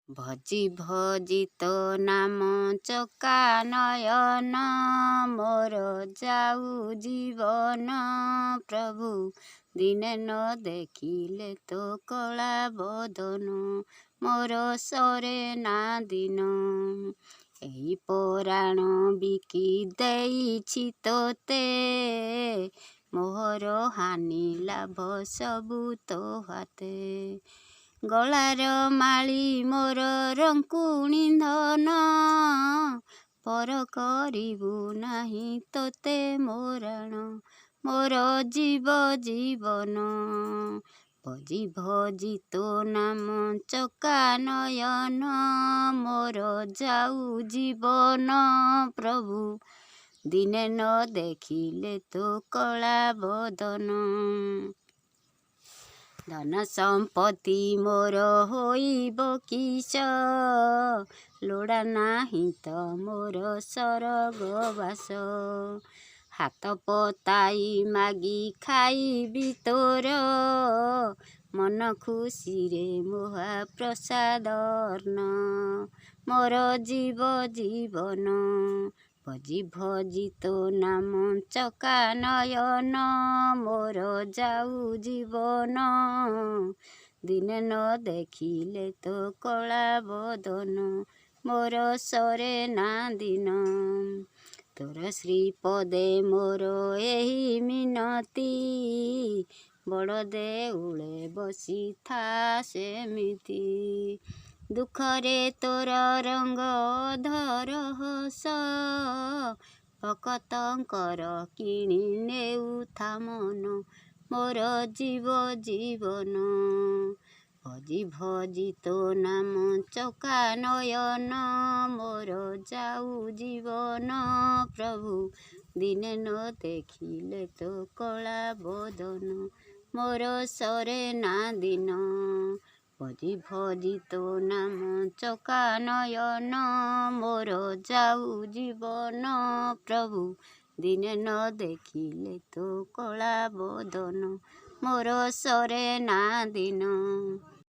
ଭଜି ଭଜି ତୋ ନାମ ଚକା ନୟନ, ମୋର ଯାଉ ଜୀବନ ପ୍ରଭୁ। ଦିନେ ନ ଦେଖିଲେ ତୋ କଳା ବଦନ, ମୋର ସରେ ନା ଦିନ। ଏହି ପରାଣ ବିକି ଦେଇଛି ତୋତେ, ମୋହର ହାନି ଲାଭ ସବୁ ତୋ ହାତେ। ଗଳାର ମାଳି ମୋର ରଙ୍କୁଣି ଧନ, ପର କରିବୁ ନାହିଁ ତୋତେ ମୋରାଣ, ମୋର ଯିବ ଜୀବନ। ଭଜି ଭଜି ତୋ ନାମ ଚକା ନୟନ, ମୋର ଯାଉ ଜୀବନ ପ୍ରଭୁ। ଦିନେ ନ ଦେଖିଲେ ତୋ କଳା ବଦନ। ଧନ ସମ୍ପତ୍ତି ମୋର ହୋଇବ କିସ, ଲୋଡ଼ା ନାହିଁ ତ ମୋର ସରଗବାସ। ହାତ ପତାଇ ମାଗି ଖାଇବି ତୋର, ମନ ଖୁସିରେ ମହାପ୍ରସାଦ ଅର୍ଣ୍ଣ, ମୋର ଯିବ ଜୀବନ। ଭଜି ଭଜି ତୋ ନାମ ଚକା ନୟନ, ମୋର ଯାଉ ଜୀବନ। ଦିନେ ନ ଦେଖିଲେ ତୋ କଳା ବଦନ, ମୋର ସରେ ନା ଦିନ। ତୋର ଶ୍ରୀପଦେ ମୋର ଏହି ମିନତି, ବଡ଼ ଦେଉଳେ ବସିଥା ସେମିତି। ଦୁଃଖରେ ତୋର ରଙ୍ଗ ଧର ହସ, ଭକତଙ୍କର କିଣି ନେଉଥା ମନ, ମୋର ଯିବ ଜୀବନ। ଭଜି ଭଜି ତୋ ନାମ ଚକା ନୟନ, ମୋର ଯାଉ ଜୀବନ ପ୍ରଭୁ। ଦିନେ ନ ଦେଖିଲେ ତୋ କଳା ବଦନ, ମୋର ସରେ ନା ଦିନ। ଭଜି ଭଜି ତୋ ନାମ ଚକା ନୟନ, ମୋର ଯାଉ ଜୀବନ ପ୍ରଭୁ। ଦିନେ ନ ଦେଖିଲେ ତୋ କଳା ବଦନ, ମୋର ସରେ ନା ଦିନ।